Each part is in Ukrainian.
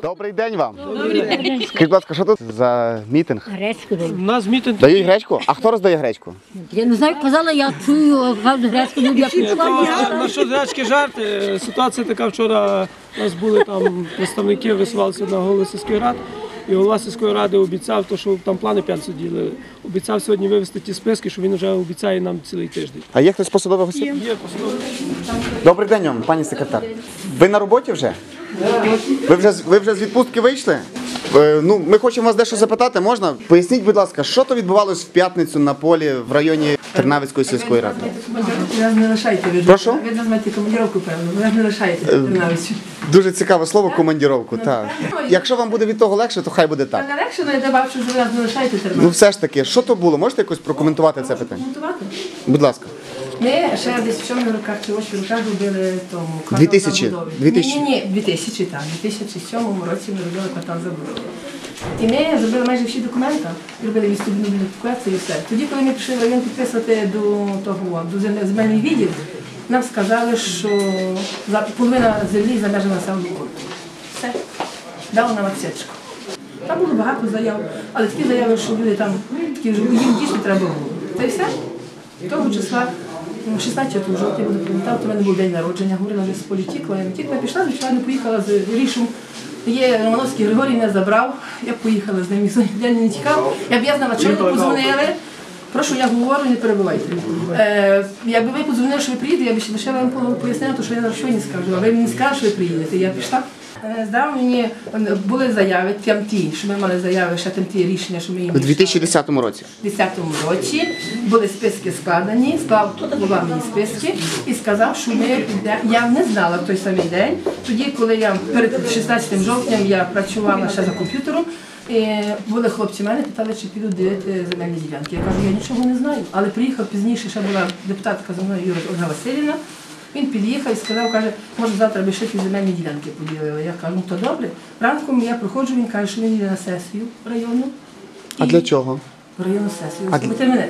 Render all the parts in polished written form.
Добрий день вам. Добрий день. Скажіть, будь ласка, що тут за мітинг? Гречку дають. У нас мітинг. Дають гречку? А хто роздає гречку? Я не знаю, казала, я чую, кажуть, гречку дають, я пішла. На що гречки жарти? Ситуація така, вчора у нас були там представники, висувалися на голову сільської ради. І голова сільської ради обіцяв, що там плани 5 суділи, обіцяв сьогодні вивести ті списки, що він вже обіцяє нам цілий тиждень. А є хтось посадових осіб? Є посадовий. Добрий день вам, пані секретар. Ви на роботі вже? Ви вже з відпустки вийшли? Ми хочемо вас дещо запитати, можна? Поясніть, будь ласка, що то відбувалось в п'ятницю на полі в районі Тернавицької сільської ради? Ви нас не лишаєте. Прошу? Ви нас маєте командировку, певно. Ви нас не лишаєте Тернавицю. Дуже цікаве слово командіровку, так. Якщо вам буде від того легше, то хай буде так. Не легше, але я бачу, що ви нас не лишаєте Ну Тернавицю. все ж таки, що то було? Можете якось прокоментувати це питання? Коментувати? Будь ласка. Ми ще десь в 7 роках чи 8 роках робили тому квартал 2000? забудови. 2000? Ні, 2000, так. У 2007 році ми робили квартал забудови. І ми зробили майже всі документи, робили містобудівну документацію і все. Тоді, коли ми пішли в район підписувати до земельний відділ, нам сказали, що половина землі за межами населеного пункту. Все. Дали нам відсічку. Там було багато заяв, але такі заяви, що люди там, їм дійсно треба було. Та й все. Того числа, 16 жовтня, буду пам'ятати, у мене був день народження, говорила вже з політікою, я не тільки пішла, звичайно, поїхала з Рішем. Є Романовський Григорій мене забрав, я поїхала з ним, ніхто не тікав. Я знала, що ви подзвонили. Прошу, я говорю, не перебувайте. Якби ви подзвонили, що ви приїдете, я б ще лишила вам пояснила, що я зараз що не скажу. А ви мені сказали, що ви приїдете. Я пішла. Здав мені, були заяви, що ми мали заяви, ще ті рішення, що ми їм У 2010 році. У 2010 році були списки складені, склав голова мені списки і сказав, що я не знала в той самий день. Тоді, коли я перед 16 жовтня я працювала ще за комп'ютером, і були хлопці мене, питали, чи підуть дивити земельні ділянки. Я кажу, я нічого не знаю, але приїхав пізніше, ще була депутатка за мною Юра Ольга Василівна. Він під'їхав і сказав, каже, може завтра би ще ті земельні ділянки поділили. Я кажу, ну то добре. Ранком я проходжу, він каже, що він йде на сесію районну. А для чого? Районну сесію. Слухайте мене.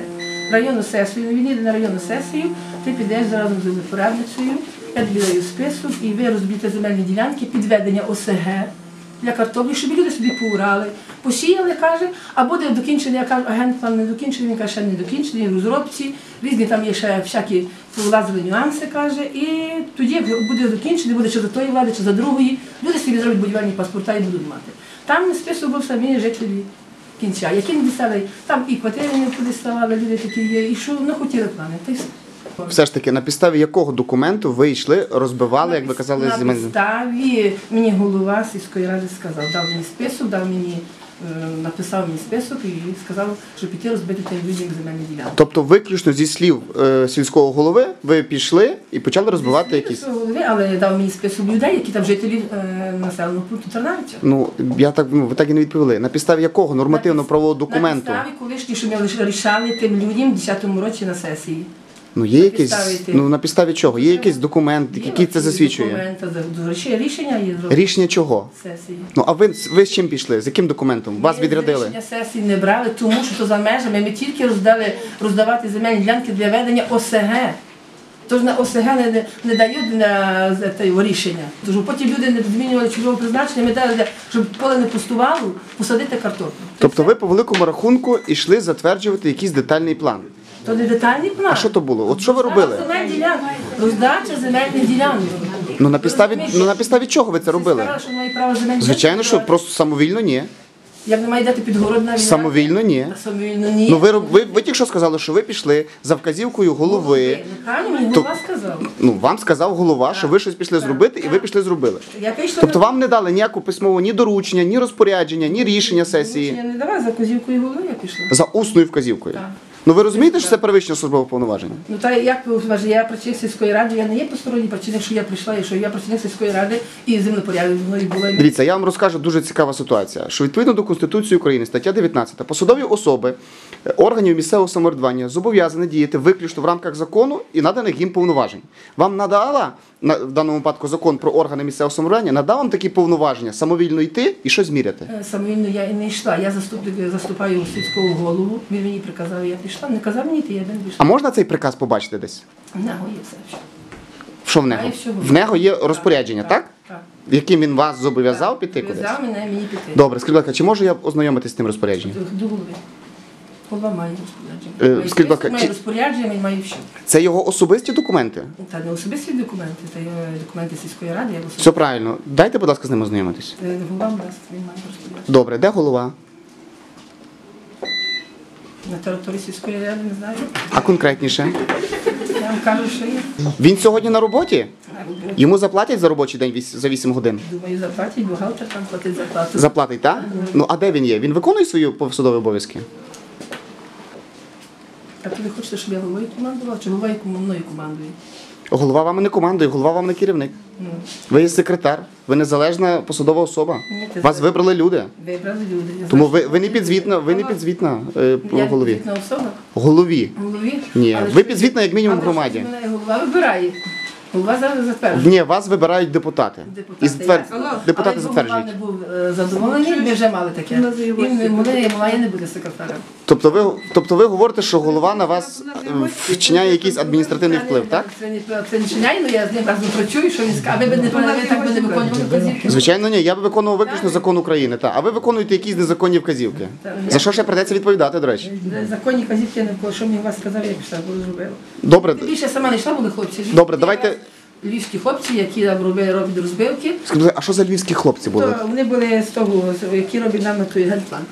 Районну сесію, він йде на районну сесію, ти підеш разом з землепорядницею, я тобі даю список, і ви розб'єте земельні ділянки, підведення ОСГ для картоплі, щоб люди собі поурали, посіяли, каже, а буде докінчений, я кажу, агент план не докінчений, він каже, ще не докінчений, в розробці, різні там є ще всякі влазили нюанси, каже, і тоді буде докінчений, буде чи за тої влади, чи за другої, люди собі зроблять будівельні паспорта і будуть мати. Там список був самі жителі кінця, які не дістали, там і квартири не подіставали, люди такі є, і що не хотіли плани, та й все. Все ж таки, на підставі якого документу ви йшли, розбивали, як ви казали, земельні? На підставі мені голова сільської ради сказав, дав мені список, написав мені список і сказав, що піти розбити тим людям земельні ділянки. Тобто виключно зі слів сільського голови ви пішли і почали розбивати якісь? Сільського голови, але дав мені список людей, які там жителі населеного пункту Тернавиця. Ви так і не відповіли. На підставі якого нормативно-правового документу? На підставі колишні, що ми рішали тим людям в 10-му році на сесії. Є якийсь, на підставі чого? Є якийсь документ, який це засвідчує? Рішення є. Рішення чого? Сесії. А ви з чим пішли? З яким документом? Вас відрядили? Рішення сесії не брали, тому що то за межами. Ми тільки роздавати земельні ділянки для ведення ОСГ. Тож на ОСГ не дають на рішення. Тож потім люди не змінювали чужого призначення, ми дали, щоб поле не пустувало, посадити картоплю. Тобто ви по великому рахунку йшли затверджувати якийсь детальний план? То не детальний план. А що то було? От що ви робили? Роздача земельних ділянок. На підставі чого ви це робили? Сказали, що має право земельні Звичайно, ділянки що брати. просто самовільно ні. Як не має дати підгородна війна? Самовільно ні. Самовільно ні. Ви тільки що сказали, що ви пішли за вказівкою голови. Неправильно, мені голова сказав. Вам сказав голова, що ви щось пішли зробити, і ви пішли зробили. Я пішла Тобто вам не дали ніяку письмову ні доручення, ні розпорядження, ні рішення сесії. Я не давала за козівкою голови, я пішла. За усною вказівкою. Так. Ви розумієте, що це перевищення службового повноваження? Ну та як ви вважаєте, я працівник сільської ради, я не є посторонній працівник, що я прийшла, і що я працівник сільської ради і землепорядок зі мною була. Дивіться, я вам розкажу дуже цікава ситуація, що відповідно до Конституції України, стаття 19, посадові особи органів місцевого самоврядування зобов'язані діяти виключно в рамках закону і наданих їм повноважень. Вам надала, в даному випадку, закон про органи місцевого самоврядування, надав вам такі повноваження самовільно йти і щось зміряти? Самовільно я і не йшла. Я заступаю сільського голову, він мені приказав, я пішла. Не казав мені йти, я не пішла. А можна цей приказ побачити десь? В нього є все. Що в нього? В нього є розпорядження, так? Так. яким він вас зобов'язав піти кудись? В'язав мені піти. Добре, скажіть, будь ласка, чи можу я ознайомитись з тим розпорядженням? До голови. Голова має розпорядження. Має скажіть, будь ласка, має чи- розпорядження, він має все. Це його особисті документи? Та не особисті документи, та й документи сільської ради, як Все правильно. Дайте, будь ласка, з ним ознайомитись. Голова дасть, він має розпорядження. Добре, де голова? На території сільської ради не знаю. А конкретніше? Я вам кажу, що є. Він сьогодні на роботі? Йому заплатять за робочий день за 8 годин? Думаю, заплатять, бухгалтер там платить зарплату. Заплатить, так? Ну а де він є? Він виконує свої посадові обов'язки? А то ви хочете, щоб я головою командувала, чи голова мною командує? Голова вам не командує, голова вам не керівник. Ви є секретар, ви незалежна посадова особа. Ні, ти Вас знаєш. вибрали люди. Вибрали люди. Я Тому знаю, ви не підзвітна, я голові. підзвітна особа. Голові. Голові. Ні, Але ви ж- підзвітна як мінімум але ж громаді. Мене голова вибирає. Голова зараз затверджує. Ні, вас вибирають депутати. І депутати Але затверджують. якби голова не був задоволений, ми вже мали таке. І моя не буде секретарем. Тобто ви говорите, що голова на вас вчиняє якийсь адміністративний вплив, так? Це не чиняє, але я з ним разом працюю, що він скаже. А ви б не так би не виконували вказівки. Звичайно, ні. Я би виконував виключно закон України, а ви виконуєте якісь незаконні вказівки. За що ще придеться відповідати, до речі? Законні вказівки я не було. Що мені вас сказав, я пішла, буду зробила. Добре, Ти більше сама не йшла, були хлопці. Добре, давайте- Львівські хлопці, які роблять розбивки, скажіть, а що за львівські хлопці були? то вони були з того, які роблять нам на той генплан.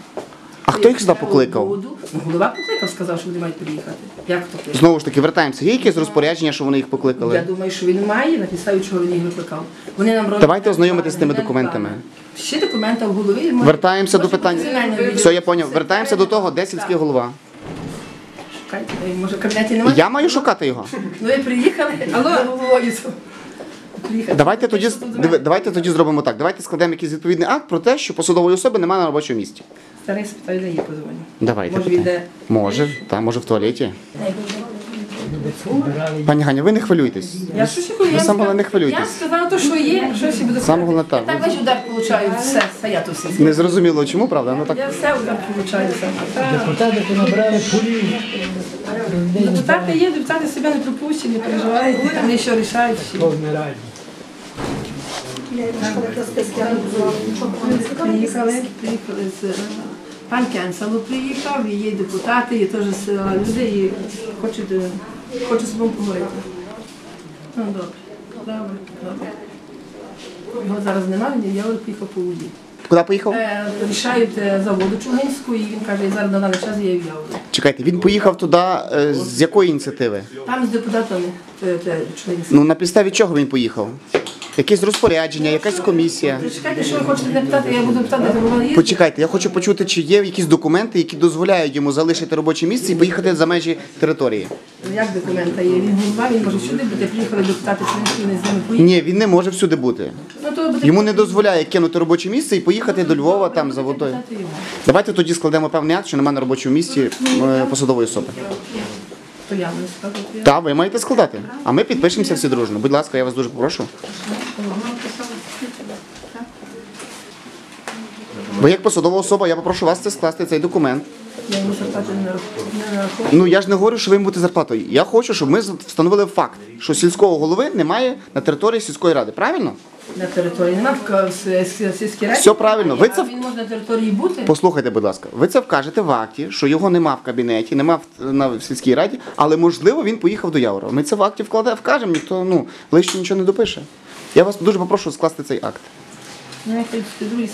А хто їх сюди покликав? Голова покликав, сказав, що вони мають приїхати. Як хто покликав? Знову ж таки, вертаємося. Є якесь розпорядження, що вони їх Я покликали? думаю, що він має, на підставі чого він їх викликав. Вони нам роблять. Давайте ознайомитись з тими генплан. документами. Ще документи в голові. Вертаємося до може, питання. професіональне Все, я поняв. Вертаємося до того, де сільський голова. Шукайте, може в кабінеті немає? Я маю шукати його. Ну ви приїхали, за головою. Приїхали. Давайте тоді зробимо так. Давайте складемо якийсь відповідний акт про те, що посадової особи немає на робочому місці. Старий спитаю, де є позвоню. Давайте. Може, він де? Може в туалеті. Пані Ганя, ви не хвилюйтесь. Я що ще хочу? Ви саме головне не Я хвилюйтесь. сказала то, що є, що ще буду Саме головне Я так. так весь удар получаю, все, я то все. Не зрозуміло чому, правда? Ну так. Я все удар получаю сама. Депутати понабрали полів. Депутати є, депутати себе не пропустять, не переживають, вони що рішають. Кожної раді. Приїхали з пан Кенсело приїхав, і є депутати, є теж села люди, і хочуть з вами поговорити. Ну, добре. Його зараз немає, я приїхав по воді. Куди поїхав? Рішають заводу Чугинську, і він каже, зараз на даний час я являю. Чекайте, він поїхав туди з якої ініціативи? Там з депутатами Чугинську. Ну на підставі чого він поїхав? Якесь розпорядження, якась комісія. Чекайте, що ви хочете не питати, я буду питати, де голова є. Почекайте, я хочу почути, чи є якісь документи, які дозволяють йому залишити робоче місце і поїхати за межі території. Як документа є? Він голова, він може сюди бути, приїхали депутати Чугинську, вони з ними поїхали. Ні, він не може всюди бути. Ну, то буде Йому не дозволяє кинути робоче місце і поїхати до Львова там за водою. питати його. Давайте тоді складемо певний акт, що немає на робочому місці посадової особи. То я не скажу. Так, ви маєте складати. А ми підпишемося всі дружно. Будь ласка, я вас дуже попрошу. Ви як посадова особа, я попрошу вас це скласти, цей документ. Я йому зарплати не нарахую. Ну я ж не говорю, що ви їм будете зарплатою. Я хочу, щоб ми встановили факт, що сільського голови немає на території сільської ради. Правильно? На території немає в сільській раді. Все правильно. Ви це- А він може на території бути. Послухайте, будь ласка, ви це вкажете в акті, що його нема в кабінеті, нема в сільській раді, але можливо він поїхав до Явора. Ми це в акті вкажемо, ніхто лише нічого не допише. Я вас дуже попрошу скласти цей акт. Ну, я хочу другі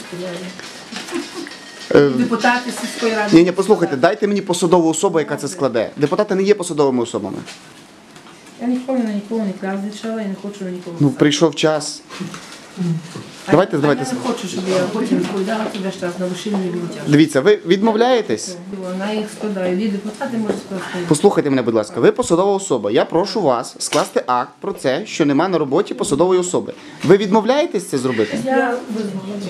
Депутати сільської ради. Ні, послухайте, дайте мені посадову особу, яка це складе. Депутати не є посадовими особами. Я ніколи на нікого не клявзничала, я не хочу на нікого. Ну, писати. прийшов час. Давайте. Я не хочу, щоб я потім відповідала тебе ж раз на душі не було тяжко. Дивіться, ви відмовляєтесь? Вона їх складає. Від депутати може скласти. Послухайте мене, будь ласка, ви посадова особа. Я прошу вас скласти акт про це, що нема на роботі посадової особи. Ви відмовляєтесь це зробити?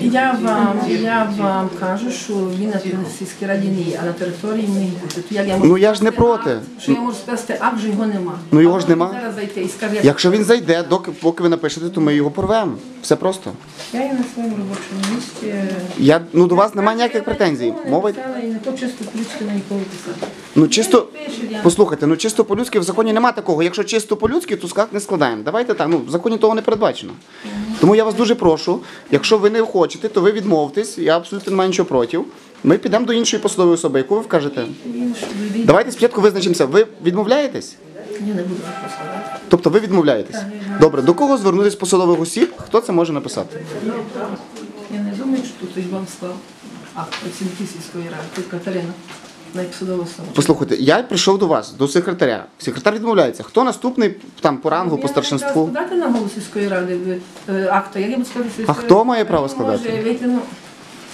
Я вам кажу, що він на сільській раді не є, а на території не бути. То як я можу Ну, я ж не скласти проти. акт, що я можу скласти акт, що його нема. Ну, його ж А потім нема. Зараз зайти і скаже, Якщо він зайде, поки ви напишете, то ми його порвемо. Все просто. я є на своєму робочому місці. До вас немає ніяких претензій. Мова. І не хочу чисто ключки на нікого писати. Ну чисто. Пишуть, я- Послухайте, чисто по-людськи в законі немає такого. Якщо чисто по-людськи, то скак не складаємо. Давайте так, в законі того не передбачено. Тому я вас дуже прошу, якщо ви не хочете, то ви відмовтесь, я абсолютно не маю нічого проти. Ми підемо до іншої посадової особи, яку ви вкажете. Давайте спочатку визначимося. Ви відмовляєтесь? Я не буду розповідати. Тобто ви відмовляєтесь? Добре, до кого звернутися з посадових осіб? Хто це може написати? Я не думаю, що тут вам склав акт працівників сільської ради. Тут Катерина, найпосадова особа. Послухайте, я прийшов до вас, до секретаря. Секретар відмовляється. Хто наступний там по рангу, по старшинству? Складати на голову сільської ради акта. Як я буду складати А хто має право складати? Може вийти,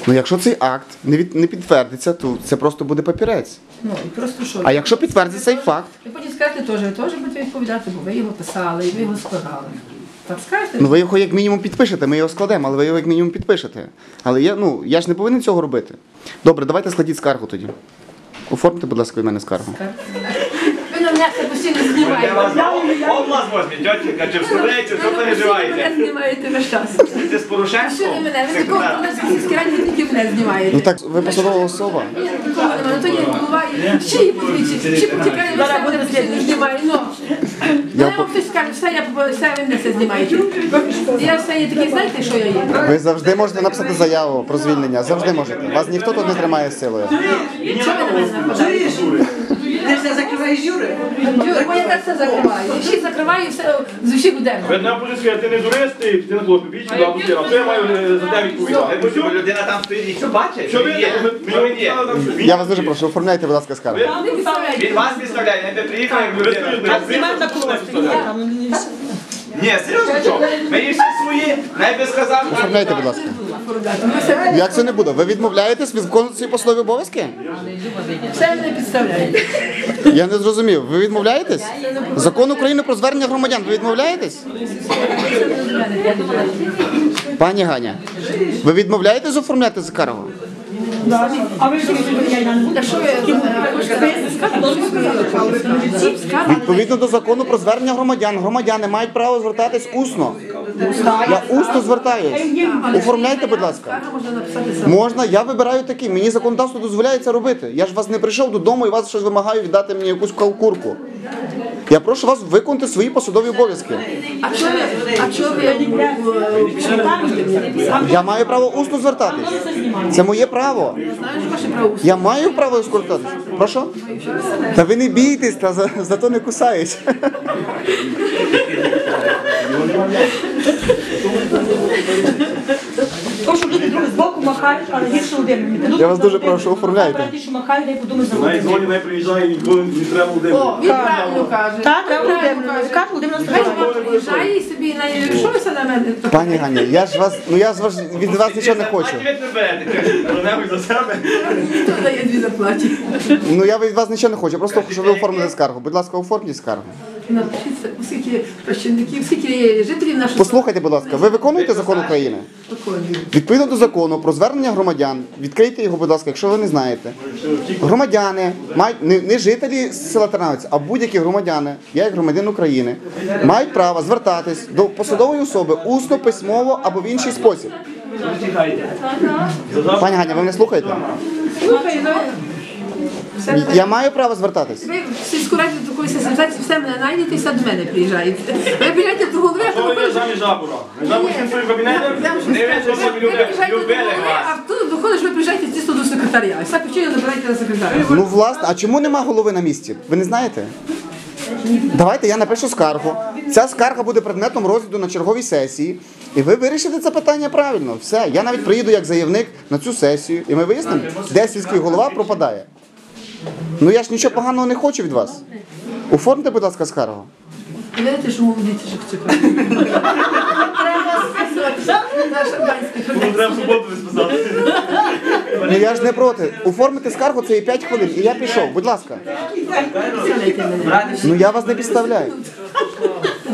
Ну якщо цей акт не підтвердиться, то це просто буде папірець. і просто що? А якщо підтвердиться цей факт, Ви потім скажете теж, ви теж будете відповідати, бо ви його писали, і ви його складали. Так скажете? ну ви його як мінімум підпишете, ми його складемо, але ви його як мінімум підпишете. Але я ж не повинен цього робити. Добре, давайте складіть скаргу тоді. Оформте, будь ласка, від мене скаргу. Ви на мене це постійно знімаєте. Он вас возьме, тетенька, чи вставляєте, то Ви переживаєте. мене знімаєте весь час. Це з Порошенко? Що ви мене? Ви такого в сільській раді тільки мене знімаєте. Ну так, ви посадова особа. Ні, такого немає. Ну то є, буває, ще й подивіться, ще потікає, все мене постійно знімає. Ну, мене вам хтось скаже, все ви мене все знімаєте. Я все є такий, знаєте, що я є? Ви завжди можете написати заяву про звільнення. Завжди можете. Вас ніхто тут не тримає силою. Чого ви на мене нападаєте? Ти все закриваєш Юри? Бо я так все закриваю. Я ще закриваю все з усіх будемо. Ви нам будете сказати, ти не турист, ти на хлопці більше, а то я маю за тебе відповідати. Бо що людина там стоїть і що бачить? Що ви є? Що він є? Я вас дуже прошу, оформляйте, будь ласка, скаргу. Він вас підставляє, не приїхав, як людина. Знімаємо на колості. Ні, серйозно, що? Мені всі свої, най би сказав. Оформляйте, будь ласка. Як це не буде? Ви відмовляєтесь від виконувати свої посадові обов'язки? Все мене підставляєте. Я не зрозумів. Ви відмовляєтесь? Закон України про звернення громадян. Ви відмовляєтесь? Пані Ганя, ви відмовляєтесь оформляти скаргу? А ви що Та що ви скажете? Відповідно до закону про звернення громадян, громадяни мають право звертатись усно. Я усно звертаюсь. Оформляйте, будь ласка. Можна написати Можна, я вибираю такий. Мені законодавство дозволяє це робити. Я ж вас не прийшов додому і вас щось вимагаю віддати мені якусь калкурку. Я прошу вас виконати свої посадові обов'язки. А чого ви Я маю право усно звертатись. Це моє право. знаєш ваше право? Я маю право звертатись. Прошу? Та ви не бійтесь, та зато не кусають. То, що люди друг з боку махають, але гірше один. Я вас дуже прошу, оформляйте. Ті, що махають, дай подумай за Навіть зоні не приїжджає, ніколи не треба буде. О, він правильно каже. Так, треба Правильно буде. каже. Скажу, Володимир Хай Степанович. вам приїжджає і собі, що ви все на мене? Пані Ганя, я ж вас, від вас нічого не хочу. А ти не берете, Роневий за себе. Хто дає дві зарплаті? Ну я від вас нічого не хочу, просто щоб ви оформили скаргу. Будь ласка, оформіть скаргу. Напишіться, скільки працівників, скільки жителів нашого Послухайте, будь ласка, ви виконуєте закон України? виконують. Відповідно до закону про звернення громадян, відкрийте його, будь ласка, якщо ви не знаєте. Громадяни, мають, не жителі села Тернавець, а будь-які громадяни, я як громадянин України, мають право звертатись до посадової особи усно, письмово або в інший спосіб. Пані Ганя, ви мене слухаєте? Слухай, ну, все мене- Я маю право звертатись. ви в сільську раді до такої ситуації все мене найняти і все до мене приїжджаєте. Ви приїжджаєте до голови, а Що то ви виходить, заміж жабура? Ви заміж в своїм кабінеті? Не ви що ви любили приїжджаєте до любили голови, вас. а тут виходить, що ви приїжджаєте тісто до секретаря. І все почали набираєте на секретаря. Ну, власне, а чому нема голови на місці? Ви не знаєте? Давайте я напишу скаргу. Ця скарга буде предметом розгляду на черговій сесії. І ви вирішите це питання правильно. Все. Я навіть приїду як заявник на цю сесію, і ми вияснимо, де сільський голова пропадає. Ну я ж нічого поганого не хочу від вас. Оформте, будь ласка, скаргу. Видите, що молоді що чекають. Треба списувати на шампанське. Треба в суботу списати. Ну я ж не проти. Оформити скаргу це і 5 хвилин, і я пішов. Будь ласка. Представляйте мене. Ну я вас не підставляю.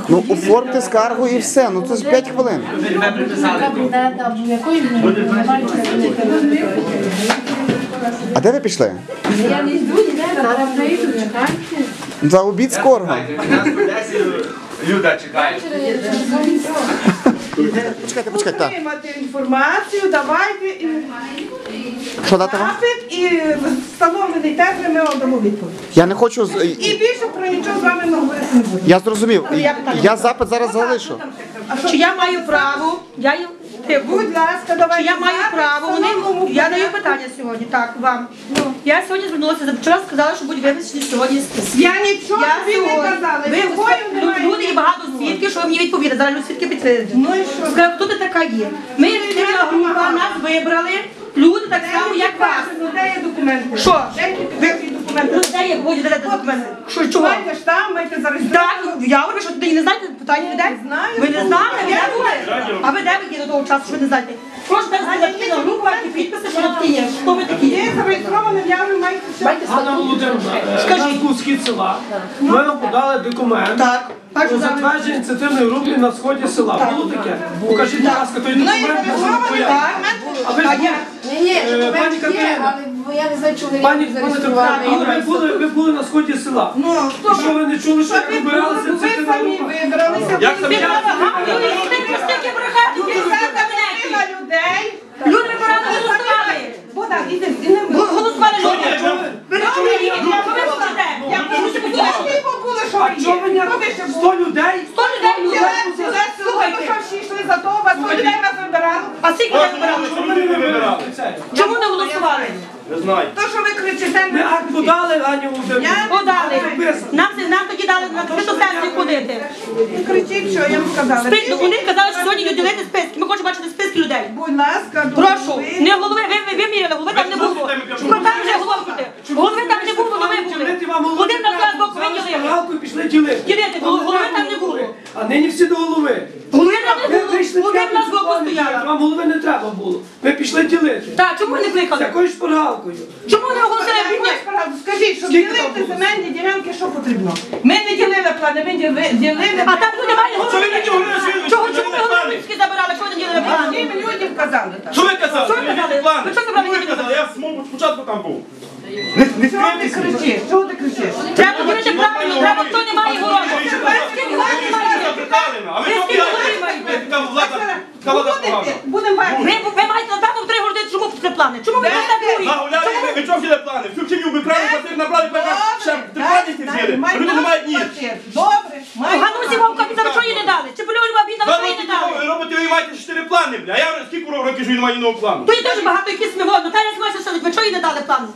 Ну оформте скаргу і все. Ну це ж 5 хвилин. А де ви пішли? Я не йду, ніде, зараз прийду, чекайте. За обід скоро. Нас Одесі Люда чекає. Почекайте, так. Отримати інформацію, давайте і Що дати вам? запит, і встановлений термін ми вам дамо відповідь. Я не хочу. І більше про нічого з вами не говорити не буду. Я зрозумів. Я запит зараз залишу. Там ще чи я маю право, я їм тихо. Будь ласка, давайте. Чи я маю право, я даю питання сьогодні, так, вам. Я сьогодні звернулася, вчора сказала, що будуть вивезені сьогодні списки. Я нічого тобі не казала. Люди є багато свідків, що ви мені відповіли, зараз люди свідки підтвердять. Ну і що? Сказали, хто ти така є? Ми відкрита група, нас вибрали, люди так само, як вас. Ну, де є документи? Що? Де є документи? Ну, де є, будете дати документи? Що, чого? Маєте ж там, маєте зареєструвати. Так, я говорю, що ти не знаєте питання людей? Знаю. Ви не знаєте, ви де були? А ви де ви є до того часу, що ви не знаєте? Прошу так сказати, на групу, які підписи, що ви такі є. Хто ви такі Є є? зареєстрованим, я вже маєте все. Ганна Володимирівна, у нас був схід села. Ми вам подали документ Так. про затвердження ініціативної групи на сході села. Було таке? Покажіть, будь ласка, той Ну і документ. я вам зареєстрований поясню. документ. А ви ж були, Ні, пані Катерина, я не знаю, чого пані Катерина, але ви були на сході села. Ну, І що ви не чули, що як вибиралася ви ініціативна самі група? вибралися. Як самі? Людей. Люди вибирали, голосували. Богдан, іди, не Голосували люди. Ви не чули, як Я було, що А ви чого ви є. не Хто ви ще 100 були? людей? 100 людей люди. Ціле село, ви що всі йшли за того, вас 100 людей вас вибирали. А скільки ви вибирали? Чому ви не вибирали? Чому не голосували? Не знаю. То, що ви кричите, Ми акт подали, Ганю Володимирівну. Подали. Нам тоді дали на криту сесію ходити. не кричіть, що я вам сказала. Вони казали, що сьогодні йдуть ділити списки. Ми хочемо бачити списки людей. Будь ласка, Прошу, ви- не голови, ви міряли, голови там не було. Там вже голови. Голови там не було, голови були. Один на два боку виділили. Галку і пішли ділити. Ділити, голови там не було. А нині всі до голови. Голови там не Ви вийшли було. Один на п'ятницю збоку плани ділити, стояли. вам голови не треба було. Ви пішли ділити. Так, чому ви не З кликали? якою шпаргалкою? Чому не оголосили Ні, бідня? скажіть, щоб Скільки там ділити було? земельні ділянки, що потрібно? Ми не ділили плани, ми ділили. А там люди мають Що ви голови. не чули? Чому ви голови людські забирали? Чого не ділили плани? Їм людям казали так. Що ви казали? Що ви казали? Плани. Ви що забрали? Ви казали, я спочатку там був. Чого ти кричиш? Чого ти кричиш? Треба ділити правильно, треба хто не має городу. Скільки городу маєте? А ви Ви що скільки городу маєте? Така влада погана. Будемо бачити. Ви маєте напевно в 3 городи, чому це плани? Чому ви не так говорите? Нагуляли, ви чого взяли плани? Всю вчиню ви правильно квартир набрали, ще плани не взяли. Люди не мають ні. Добре, Ганусі Вовка за що їй не дали? Чи Польові бідна Два що їй роки не тому ви дали? робите, ви маєте 4 плани, бля. А я вже скільки років живу, не маю ні одного плану. То є дуже багато якісь сміго. Наталя Смачна садить, ви чого їй не дали плану?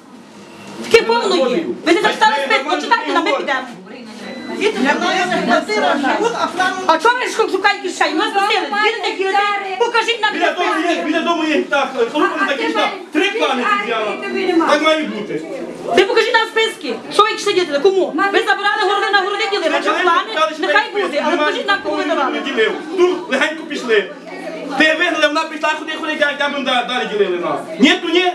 Таке повно є. Ви не зачитали списку, почитайте, нам ми підемо. А чого ви шукаєте кишені? Ми просили, ділите, покажіть нам ці списки. Біля дому є так, коли вони такі ж 3 плани ці взяла. Так має бути. Ви покажіть нам списки. Що ви їх ділите? Кому? Ви забирали городи на городи ділили. Чи плани? Нехай буде, але покажіть нам, кому ви давали. Тут легенько пішли. Ти вигнали, вона пішла, ходи, я будемо далі ділили нас. Ні, то ні.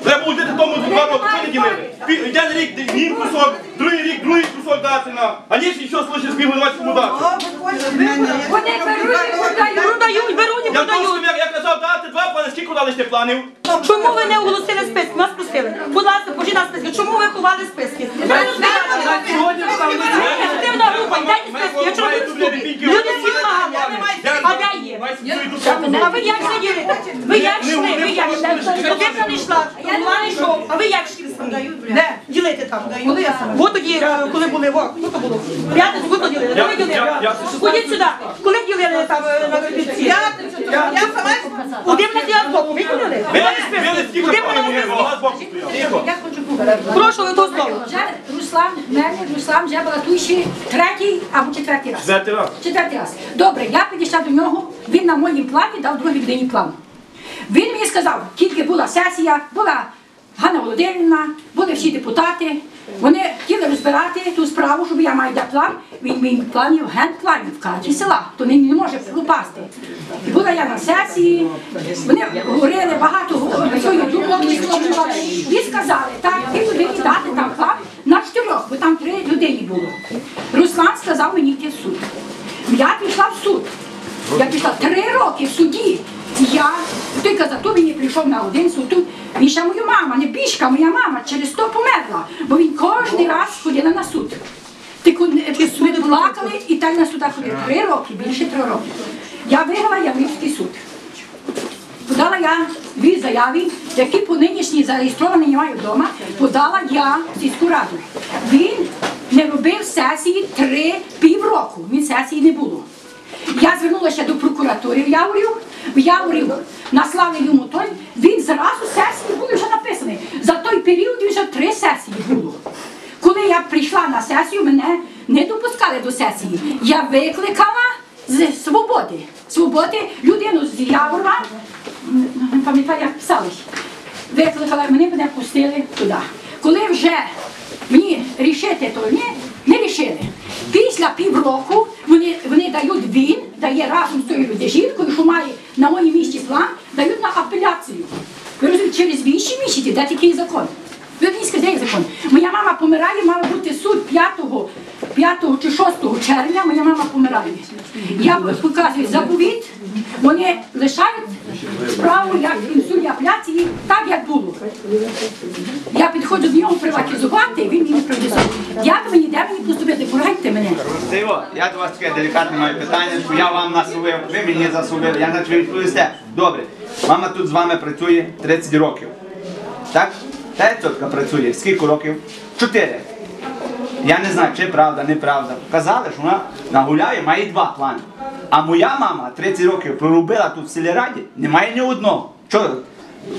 Треба було дати тому 2 роки, що не ділили. Один рік їм кусок, другий рік другий кусок дати на. А ні, що слушає співгодувацькому дати. Продають, беруть і Я тому, продають. я казав дати 2 плани, скільки дали ще планів? Чому ви не оголосили списки? Вас просили. Будь ласка, покажіть нам списки. Чому ви ховали списки? Сьогодні там Ефективна група, дайте списки, я чого не вступі. Люди всі вимагали. А де є? А ви як не ділите? Ви як йшли? Ви як йшли? Одежа не йшла, голова не йшов. А ви як йшли? Де? Ділити там. Коли я сама? Вот тоді, коли були, вот, ну то було. П'ятницю, ви то ділили, ви ділили. Ходіть сюди. Коли ділили там на Вибірці? Я сама Один на ділянку боку, ви ділили? Ви скільки планів, голова з боку стояв. Прошу, ви то слово. Руслан вже балотуючий третій або четвертий раз. Четвертий раз. Четвертий раз. Добре, я підійшла до нього, він на моїм плані дав другій людині план. Він мені сказав, тільки була сесія, була Ганна Володимирівна, були всі депутати, вони хотіли розбирати ту справу, щоб я маю дати план, він мій планів, генпланів в карті села, то він не може пропасти. І була я на сесії, вони говорили багато свою думку, і сказали, так, ти повинні дати там план на 4, бо там 3 людини було. Руслан сказав мені йти в суд. Я пішла в суд. Я пішла 3 роки в суді. Я, той казав, то він не прийшов на один суд, тут він ще моя мама, не бішка, моя мама через то померла, бо він кожен раз ходила на суд. Ми плакали і так на судах ходили 3 роки, більше 3 роки. Я виграла Явлівський суд. Подала я 2 заяви, які по нинішній зареєстровані немає вдома, подала я в сільську раду. Він не робив сесії 3 півроку, він сесії не було. Я звернулася до прокуратури в Яворів наслали йому той, він зразу сесії були вже написані. За той період вже 3 сесії було. Коли я прийшла на сесію, мене не допускали до сесії. Я викликала з Свободи людину з Яворова, не пам'ятаю, як писались. Викликала, мене пустили туди. Коли вже мені рішити, то не рішили. Після півроку вони дають, він дає разом з тою жінкою, що має на моїй місці план, дають на апеляцію. Ви розумієте, через 8 місяців, де такий закон? Ви мені скажіть, де є закон? Моя мама помирає, мав бути суд 5 чи 6 червня, моя мама помирає. Я показую заповідь, вони лишають справу, як в суді апеляції, так як було. Я підходжу до нього приватизувати, він мені приватизує. Як мені, де мені поступити? Порадьте мене. Рустиво, я до вас таке делікатне маю питання, що я вам насулив, ви мені засулили, я значить ви відповісте. Добре, мама тут з вами працює 30 років. Так? Та тітка працює. Скільки років? 4. Я не знаю, чи правда, неправда. Казали, що вона нагуляє, має 2 плани. А моя мама 30 років проробила тут в сільраді, немає ні одного. Чого?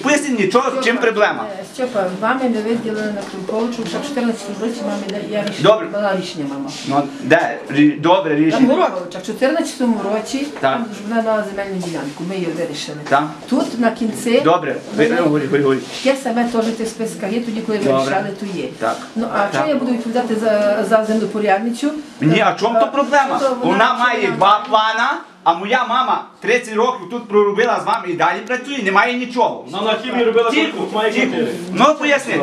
Поясніть мені, в чим проблема? Степа, мамі не виділили на Крюковичу, вже в 14 році мамі я дала рішення, мама. Ну, де? Добре, Там рішення. Горобовича, в 14 році, Так. там вона дала земельну ділянку, ми її вирішили. Так. Тут на кінці, Добре, говори. є саме теж ти в списках, є тоді, коли вирішали, то є. Так. Ну, а Так. чого я буду відповідати за землепорядницю? Ні, а чому то проблема? То Вона має 2 плана, а моя мама 30 років тут проробила з вами і далі працює, немає нічого. Вона на хімії робила Тихо, має тихо. 4. Ну поясніть.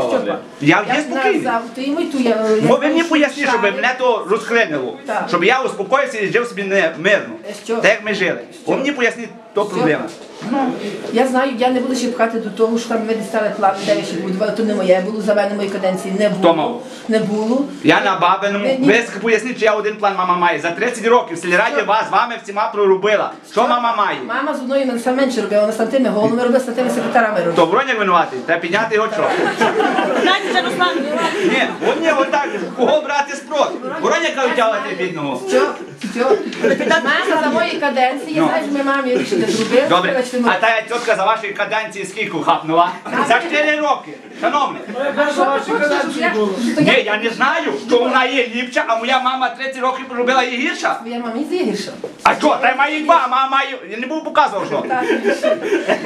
Я є спокійний. То йому і ту я... Ну ви мені поясніть, щоб мене то розхлинило. Так. Щоб я успокоївся і жив собі мирно. Що? Так як ми жили. Ви мені поясніть, то проблема. Я знаю, я не буду ще пхати до того, що там ми дістали план, де я ще будували, то не моє було, за мене моєї каденції не Хто було. мав? Не було. Я на Бабиному. Ні. Ви поясніть, що я один план мама має. За 30 років в сільраді вас з вами всіма проробила. Що мама має? Мама з одною мене саме менше робила, вона з тими головами робила, з тими секретарами робила. То Броняк винуватий, треба підняти його що? Знаєте, це Руслан. Ні, от ні, отак, кого брати спроти? Броняка витягувати бідного. Що? Мама за моєї каденції, я знаю, що ми мамі рішення зробили. Добре, а та тітка за вашої каденції скільки хапнула? За 4 роки, шановні. Ні, я не знаю, що вона є ліпша, а моя мама 30 років проробила її гірша. Моя мама є гірша. А що, та й має 2, а мама має... Я не буду показувати, що.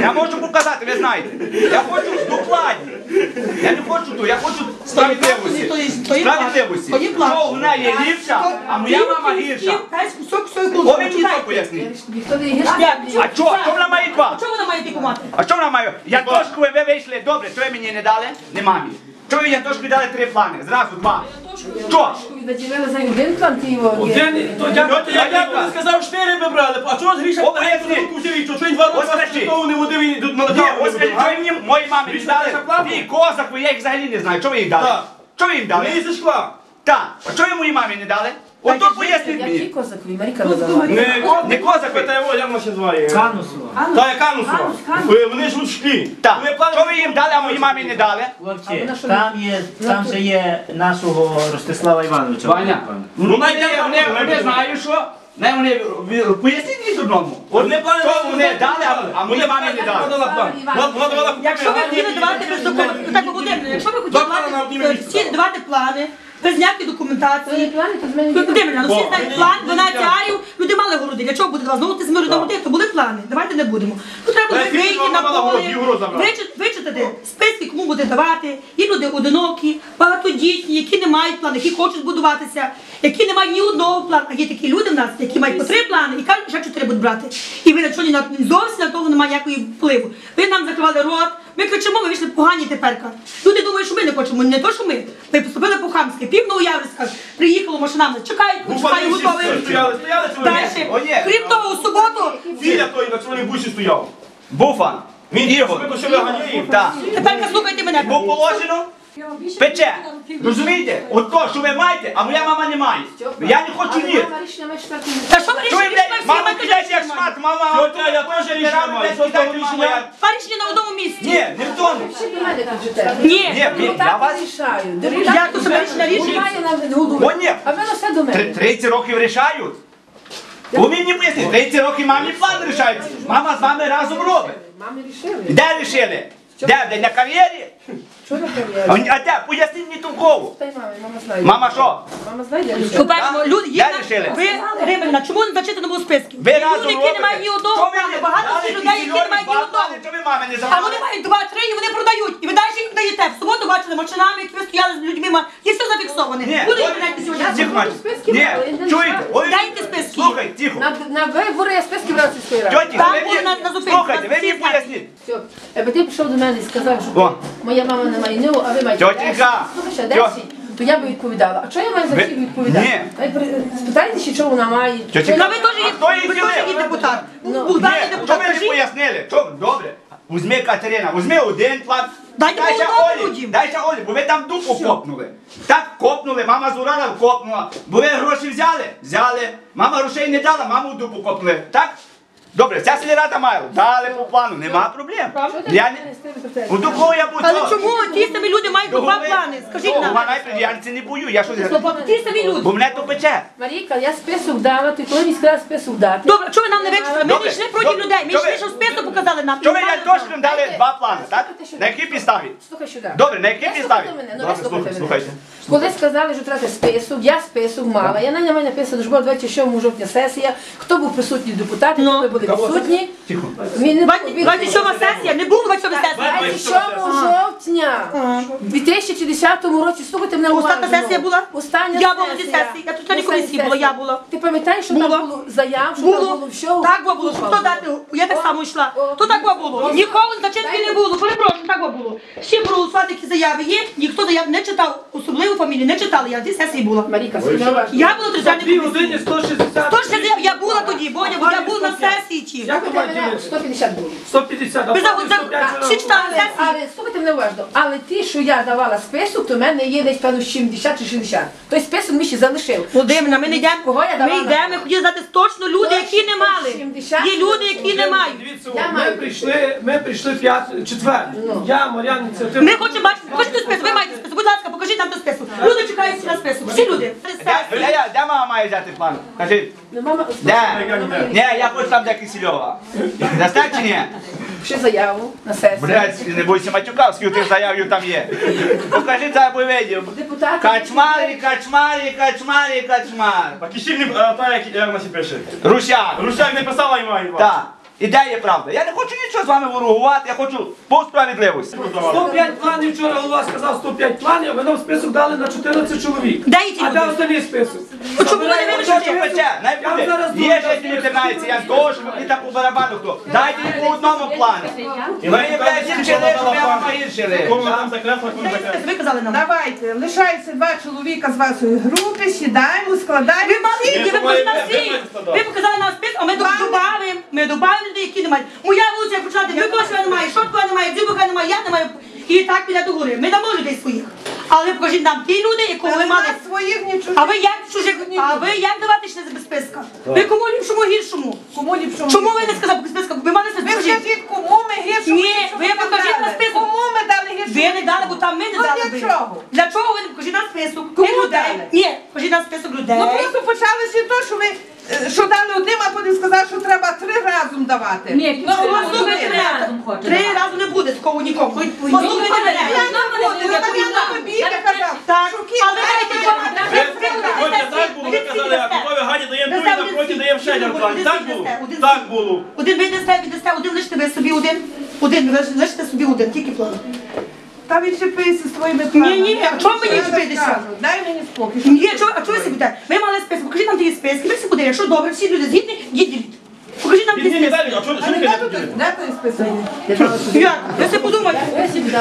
Я можу показати, ви знаєте. Я хочу докладні. Я не хочу ту, я хочу справедливості. Справедливості. Що вона є ліпша, а моя мама гірша. О, ви мені то поясніть. Ніхто не є гірша. А що вона має 2? Чого вона має таку мати? А що вона має? Я дошку ви вийшли, добре, що ви мені не дали? Не мамі. Чого ви я дошку дали 3 плани? Зразу 2. Що? Наділили за один план, ти його... Я сказав 4 ви брали, а чого Гріша О, поясніть. що він 2 роки Ось скажіть. того не водив і на Ні, ось скажіть, що ви мені моїй мамі не дали? Ті, козак, ви, я їх взагалі не знаю. Що ви їх дали? Так. Що ви їм дали? Мені зі шкла. Так. А що ви моїй мамі не дали? Ото поясніть Які мені. козакові, Маріка надала. Не козак ви. Та його, як вона ще зває? Канусова. Та я Канусова. Вони живуть в шклі. Так. Що ви їм дали, а моїй мамі не дали? Хлопці, там же є нашого Ростислава Івановича. Ваня. Ну, вони знають, що? Поясніть мені одному. Одне плани Що вони дали, а моїй мамі не дали? Вона давала Якщо ви хотіли давати без документів, так Володимир, якщо ви хотіли давати всі давати плани, без ніякої документації. Плани, то з мене Володимир, ну всі знають план, 12 арів, люди мали городи. Для чого буде два? Знову ти змиру городи, то були плани. Давайте не будемо. Тут треба буде вийти на поле, вичитати списки, кому буде давати. Є люди одинокі, багатодітні, які не мають плану, які хочуть будуватися, які не мають ні одного плану. А є такі люди в нас, які мають по 3 плани і кажуть, що 4 будуть брати. І ви на чого зовсім на того немає ніякої впливу. Ви нам закривали рот, ми кричимо, ми вийшли погані тепер. Люди думають, що ми не хочемо, не то, що ми. Ми поступили по-хамськи. Півновояврська приїхало машинами, чекають, готові. Далі. Крім того, у суботу, Філя той на чорній бусі стояв. Буфан. Він Ігор. що ви ганяє. Так. тепер слухайте мене. Був положено? Пече. Розумієте? От то, що ви маєте, а моя мама не має. Я не хочу ні. Мама рішення має четвертий місяць. Та що ви Що ви, рішили? блядь, мама кидайте як шмат, мама. Тьотя, я теж рішення маю. Що того рішення? Парішні на одному місці. Ні, не в тому. Всі до мене кажете. Ні. Ні, я вас... Рішаю. Я тут себе рішення рішення. Немає нам голови. О, ні. А в мене все до мене. 30 років рішають. Ви мені поясніть, 30 років мамі план рішається. Мама з вами разом робить. Мамі рішили. Де рішили? Де на кар'єрі? Що на кар'єрі? А де? Поясніть мені толково. Та й мама знає. Мама що? Мама знає, де рішили. По-перше, люди, Де рішили? ви, Римельна, чому не зачитано у списку? Ви Є разом люди, які робите. не мають ні одного Що ви плану, не багато дали цих людей, які не мають ні два одного. плани, що ви мами не А забрали? вони мають 2-3 і вони продають. І ви далі їм даєте. В суботу бачили машинами, як ви стояли з людьми, і все зафіксоване. Ні, Буде от- інтернеті сьогодні. Тихо, мать. Списки Ні, брали, я не чуєте? знаю. Ой, Дайте списки. Слухай, тихо. На вибори я списки брав сільської ради. Тьоті, Там ви були мені- на зупинці, слухайте, ви на мені всі поясніть. Все. Якби ти пішов до мене і сказав, що О. моя мама не має нього, а ви маєте Тьотенька. 10, слухай, ще Тьо. 10, то я би відповідала. А чого я маю за Ви- всіх відповідати? Ні. Спитайте, ще, що вона має. Тьотенька. Ну ви теж є, хто їх ви ділив? теж є депутат. Ну, Богдан є Ні, що депутат. ви не Кажіть, пояснили? Добре. Візьми, Катерина, візьми один план. Дайте Дай ще по одному Олі, людям. дай ще Олі, бо ви там дупу копнули. Так, копнули, мама з урана копнула. Бо ви гроші взяли? Взяли. Мама грошей не дала, маму в дупу копнули. Так? Добре, ця сільрада має. Дали по плану, нема проблем. Я не... У до кого я буду? Але чому ті самі люди мають два плани? Скажіть нам. Я це не бою, я щось... Ті самі люди. Бо мене то пече. Марійка, я список дала, ти коли мені сказала список дати. Добре, чого ви нам не вичислили? Ми Добре, не йшли проти добре. людей. Ми Добре. йшли, щоб список показали нам. Що ви І мали Янтошкам дали Дайте. два плани, так? Слухайте сюди. На якій підставі? Слухай сюди. Добре, на якій Я підставі? слухайте мене, ну Добре, ви слухайте слухайте. мене. Коли сказали, що треба список, я список мала. Я на ньому написано, що була 27 жовтня сесія. Хто був присутній депутати, Ну. хто ви були відсутні. Тихо. Мені не 27 сесія, не було 27 сесії. 27 жовтня в 2010 році, слухайте мене уважно. Остання сесія була? Остання Я була на цій сесія. сесії. Я тут на Остання комісії була, сесія. я була. Ти пам'ятаєш, що Було. там було заяв, що там було Було. всього? Так було. Хто дати? Я так само йшла. То так було. Ніколи зачитки не було. Перепрошую, так було. Всі проголосувати, які заяви є. Ніхто заяв не читав. Особливо фамілії не читали. Я на цій сесії була. Маріка, слухай уважно. Я була в державній 2 комісії. години 160. Тож я була тоді, Боня, бо я була на сесії ті. Як ви маєте Мене ділити? 150 було. 150, а Ви потім за 105 всі читали сесії. Але слухайте мене уважно. Але ті, що я давала список, то в мене є десь певно 70 чи 60. Той список ми ще залишив. Володимирівна, ми не йдемо. Кого я Ми давала? йдемо, ми хотіли знати точно люди, які не мали. 70. Є люди, які не мають. Дивіться, Я ми маю. прийшли четвер. Я, Мар'ян, ініціатива. Ми хочемо бачити, хочете список, ви маєте список. Будь ласка, покажіть нам той список. Люди чекають всі на список. Всі люди. Де мама має взяти план? Кажіть. Ну, мама, Де? Ні, я хочу там, де Кисельова. Дасте чи ні? ще заяву на сесію. Блядь, не бойся матюка, скільки тих заявів там є. Покажіть, зараз повидів. Депутати. Качмарі, качмарі, качмарі, качмар. Кишівник, та як наші пише. Русяк. Рушак не писала і має. Так. І де є правда? Я не хочу нічого з вами ворогувати, я хочу по справедливості. 105 планів, вчора голова сказав 105 планів, ви нам список дали на 14 чоловік. Де є ті А де люди? останній список? Чому ви не Що вирішите? що пече? Най Я вам буде. зараз Є дуже жителі Тернайці, я теж, і так по барабану хто. Дайте їм по одному плані. Ви, блядь, гіршили, що я вам гіршили. Кому там закресло, кому закресло. Ви казали нам. Давайте, лишається 2 чоловіка з вашої групи, сідаємо, складаємо. Ви мали, ви показали нам свій. Ви показали нам список, а ми добавимо. Ми добавимо людей, які не мають. Моя вулиця як починати, ви кошика немає, шотка немає, дзюбика немає, я не маю. І так піде до гори. Ми дамо людей своїх. Але ви покажіть нам ті люди, якого ви мали. Своїх ні чужих. А ви як чужих? А ви як давати ще без списка? Ви кому ліпшому гіршому? Кому ліпшому? Чому ви не сказали списка? Ви мали список? Ви Покажіть. скажіть, кому ми гіршому? Ні, ви покажіть на список. Кому ми дали гіршому? Ви не дали, бо там ми не Ну, дали. для би. чого? Для чого ви не покажіть нам список? Кому Тих людей. дали? Ні, покажіть нам список людей. Ну просто почалося то, що ви що дали одним, а потім сказали, що треба 3 разом давати. Ні, Ну, послухайте мене. 3 рази не буде такого нікому. Послухайте мене. Так, але Ви казали, а готові Гані даємо ту і напроти даємо ще один план. Так було? Так було. Один ви віддасте, один лиште ви собі один. Один, лиште собі один, тільки план. Та відчепися своїми планами. Ні, а чому мені Я відчепитися? розкажу. Дай мені спокій. Ні, а чого ви собі так? Ви мали список, покажіть нам ті списки, ми всі подивимо, що добре, всі люди згідні, діліть. Покажіть нам ті Ні, ні, списки. далі, а що А не не кажете? тут, де той список? Як? Ви все подумайте.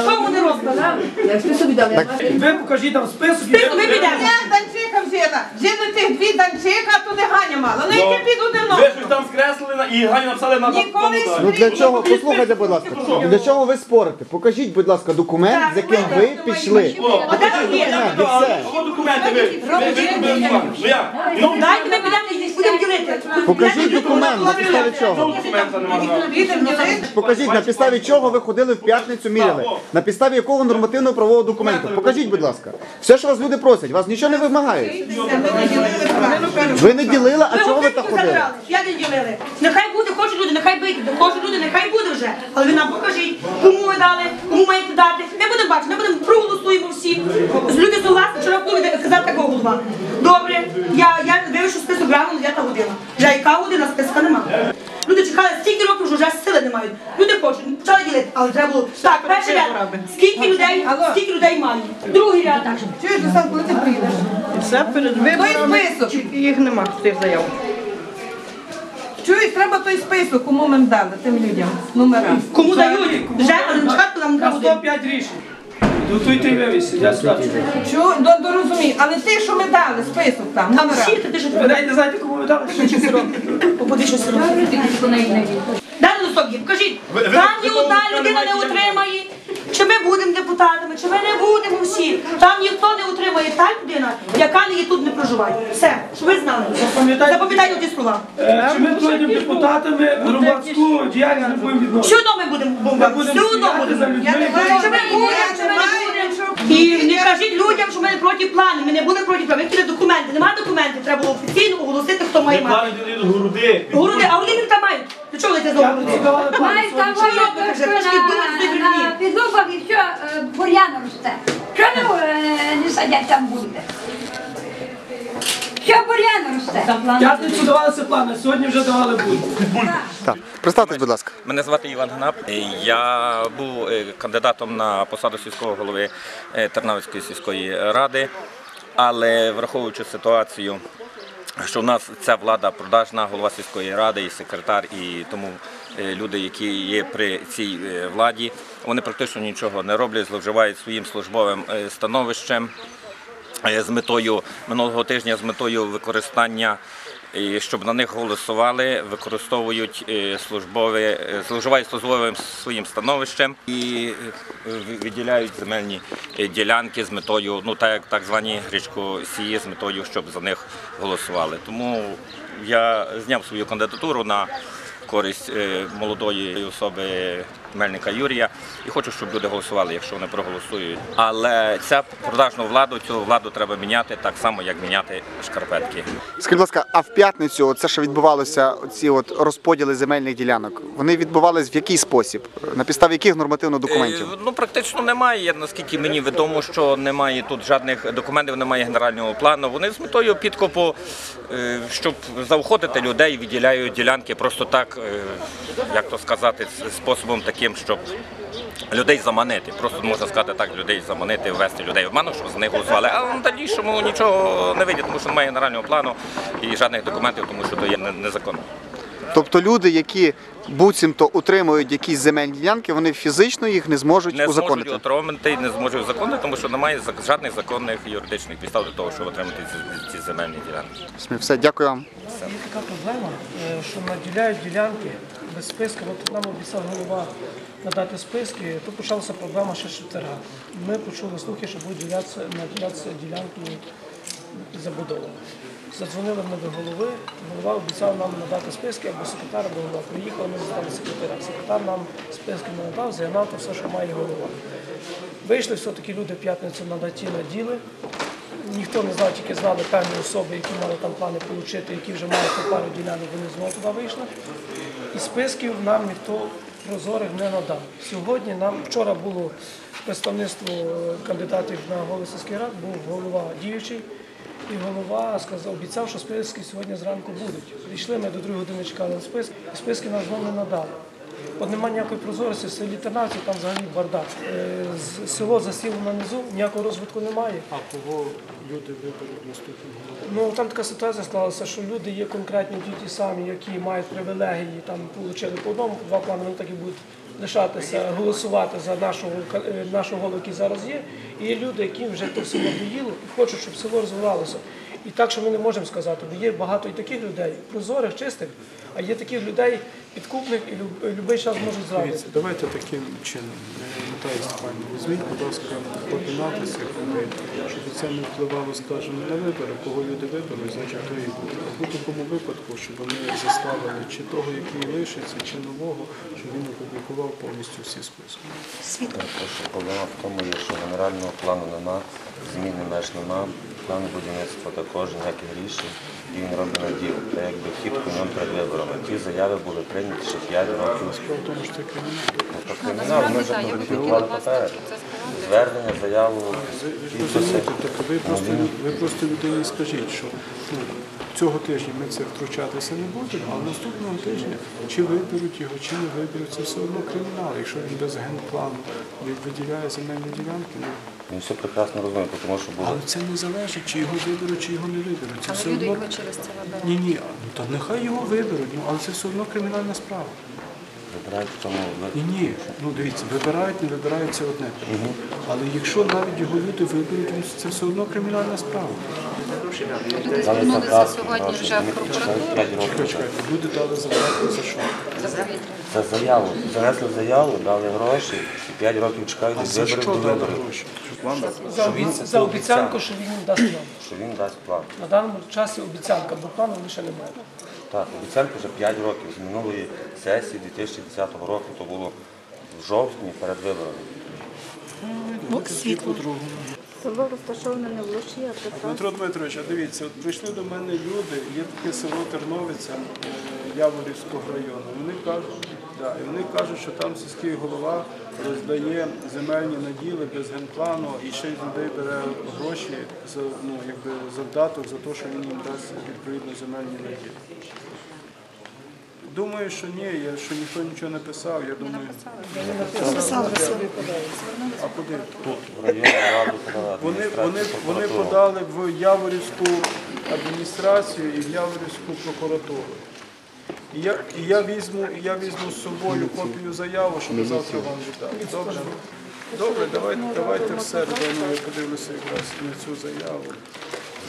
Що вони роблять? Я список дала. Ви покажіть нам список. Список ми підемо. Я Данчика взяла. Взяли тих 2 Данчика, а то не Ганя мала. Ну яке піду не Ви щось там скреслили і Гані написали на Ніколи тому ж- Ну для чого? Послухайте, будь ласка. Для чого ви спорите? Покажіть, будь ласка, документ, з яким ви пішли. А де ви є? О, документи ви. Ну як? Ну, Дайте ми підемо і будемо ділити. Покажіть документ, на підставі чого. документа немає. Покажіть, на підставі чого ви ходили в п'ятницю міряли. На підставі якого нормативно-правового документу. Покажіть, будь ласка. Все, що вас люди просять, вас нічого не вимагають. Ви не ділили, а чого ви так годиннику ходили? забрали. Я не ділили. Нехай буде, хочуть люди, нехай бити, хочуть люди, нехай буде вже. Але ви нам покажіть, кому ви дали, кому маєте дати. Ми будемо бачити, ми будемо проголосуємо всі. Люди согласні, вчора були, казав такого голова. Добре, я вивішу список рано, 9 година. Вже яка година, списка нема. Люди чекали стільки років, що вже сили не мають. Люди хочуть, почали ділити, але треба було. Так, перший ряд. Скільки людей має? Другий ряд. Чуєш, Руслан, коли ти приїдеш? Все перед Той список. їх нема, тих заяв. Чуєш, треба той список, кому ми дали, тим людям, номера. Кому дають? Вже, але чекати нам На треба. 105 рішень. Готуйте і вивісі, я сюди. Розумію, але ти, що ми дали, список там, номера. Всі, ти що Ви навіть не знаєте, кому ви дали? Побуди щось робити. Дай листок є, покажіть. Там ні одна людина не утримає. Чи ми будемо депутатами, чи ми не будемо всі. Там ніхто не утримає та людина, яка не є тут не проживає. Все, щоб ви знали. Запам'ятайте ті слова. Чи ми пройдемо депутатами громадську діяльність не будемо відносити? Все одно ми будемо бомбити, все одно будемо. Чи ми будемо, чи ми не будемо. І не кажіть людям, що ми не проти плану, ми не були проти плану. Ми хотіли документи, немає документів, треба було офіційно оголосити, хто має мати. Плани ділили груди. Груди, а вони там мають. До чого ви це знову груди? Мають там Що ви робите, вже? Пішли думати собі на підлогах і все, бур'ян росте. Що не садять там буде? Що бур'ян росте? В п'ятницю давалися плани, сьогодні вже давали бульбу. Так. Представтесь, будь ласка. Мене звати Іван Гнап. Я був кандидатом на посаду сільського голови Тернавицької сільської ради, але враховуючи ситуацію, що в нас ця влада продажна, голова сільської ради і секретар, і тому люди, які є при цій владі, вони практично нічого не роблять, зловживають своїм службовим становищем з метою минулого тижня, з метою використання, щоб на них голосували, використовують зловживають службовим своїм становищем і виділяють земельні ділянки з метою, ну так звані гречкосії, з метою, щоб за них голосували. Тому я зняв свою кандидатуру на користь молодої особи Мельника Юрія і хочу, щоб люди голосували, якщо вони проголосують. Але цю продажну владу, цю владу треба міняти так само, як міняти шкарпетки. Скажіть, будь ласка, а в п'ятницю це, що відбувалося, ці розподіли земельних ділянок, вони відбувалися в який спосіб? На підставі яких нормативних документів? Ну, практично немає, наскільки мені відомо, що немає тут жодних документів, немає генерального плану. Вони з метою підкупу, щоб заохотити людей, відділяють ділянки просто так, як то сказати, способом таким, щоб людей заманити. Просто можна сказати так, людей заманити, ввести людей в обману, щоб за них голосували. А в дальнішому нічого не вийде, тому що немає генерального плану і жодних документів, тому що то є незаконно. Тобто люди, які буцімто утримують якісь земельні ділянки, вони фізично їх не зможуть узаконити? Не зможуть отримати, не зможуть узаконити, тому що немає жодних законних юридичних підстав для того, щоб отримати ці земельні ділянки. Все, дякую вам. Є така проблема, що наділяють ділянки без списку. От нам обіцяв голова надати списки, то почалася проблема ще Шептера. Ми почули слухи, що будуть наділятися ділянки забудови. Задзвонили ми до голови, голова обіцяв нам надати списки, або секретар, або голова. Приїхали, ми задали секретаря. Секретар нам списки не надав, заявляв те все, що має голова. Вийшли все-таки люди в п'ятницю на даті наділи. Ніхто не знав, тільки знали певні особи, які мали там плани отримати, які вже мали по пару ділянок, вони знову туди вийшли. І списків нам ніхто прозорих не надав. Сьогодні вчора було представництво кандидатів на голову сільської ради, був голова діючий. І голова обіцяв, що списки сьогодні зранку будуть. Прийшли ми до 2 години, чекали на списки, і списки нам знову не надали. От немає ніякої прозорості, в селі Тернавці там взагалі бардак. Село засіло на низу, ніякого розвитку немає. А кого люди виберуть наступного? Ну, там така ситуація склалася, що люди є конкретні ті самі, які мають привілегії, там отримали по одному, по 2 плани, вони так і будуть лишатися, голосувати за нашого голову, який зараз є. І є люди, яким вже то село доїло і хочуть, щоб село розвивалося. І так, що ми не можемо сказати, бо є багато і таких людей, прозорих, чистих, а є таких людей, підкупних і будь-який час можуть зрадити. Дивіться, давайте таким чином. Наталія Степанівна, візьміть, будь ласка, координати цих людей, щоб це не впливало, скажімо, на вибори. Кого люди виберуть, значить то і буде. А в будь-якому випадку, щоб вони заставили чи того, який лишиться, чи нового, щоб він опублікував повністю всі списки. Проблема в тому є, що генерального плану нема, зміни меж нема, плану будівництва також, ніяких рішень, і він робить на діло. Це якби хід конем перед виборами. Ті заяви були прийняті ще 5 років. Справа в тому, що це кримінал. Це кримінал, ми вже публікували папери. Звернення, заяву, підписи. Тобто ви просто людині скажіть, що цього тижня ми це втручатися не будемо, а наступного тижня чи виберуть його, чи не виберуть, це все одно кримінал. Якщо він без генплану виділяє земельні ділянки, Він все прекрасно розуміє, тому що було. але це не залежить, чи його виберуть, чи його не виберуть. Це все люди одно... його через це вибирають. Ні, то нехай його виберуть, але це все одно кримінальна справа. Вибирають в тому. Ні, дивіться, вибирають, не вибирають, це одне. Але якщо навіть його люди виберуть, це все одно кримінальна справа. Люди звернулися сьогодні вже в прокуратуру. Чекайте, люди дали заявку за що? За заяву. Занесли заяву, дали гроші, і 5 років чекають від виборів до виборів. За обіцянку, що він дасть план. Що він дасть план. На даному часі обіцянка, бо плану лише немає. Так, обіцянка вже 5 років. З минулої сесії 2010 року, то було в жовтні перед виборами. Село розташоване не в Луші, а прекрасно. Дмитро Дмитрович, а дивіться, от прийшли до мене люди, є таке село Терновиця Яворівського району. Вони кажуть, що там сільський голова роздає земельні наділи без генплану і ще й з людей бере гроші за завдаток за те, що він їм дасть відповідно земельні наділи. Думаю, що ні, що ніхто нічого не писав. Я думаю, а куди? Вони подали в Яворівську адміністрацію і в Яворівську прокуратуру. І я візьму з собою копію заяви, щоб завтра вам віддати. Добре, давайте в середу, я подивлюся якраз на цю заяву.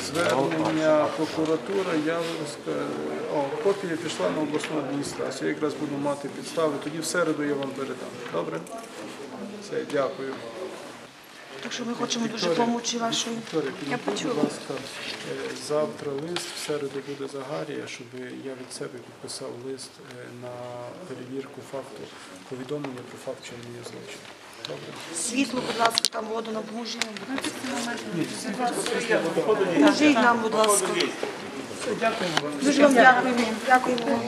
Звернення прокуратура Яворівська. Копія пішла на обласну адміністрацію. Я якраз буду мати підстави, тоді в середу я вам передам. Добре? Все, дякую. Так що ми хочемо дуже допомогти вашої. Я почула. Будь ласка, завтра лист, в середу буде Загарія, щоб я від себе підписав лист на перевірку факту, повідомлення про факт вчинення злочину. Добре? Світло, будь ласка, там воду на поможемо. Кажіть нам, будь ласка. Дякуємо. Дуже вам дякуємо. Дякуємо.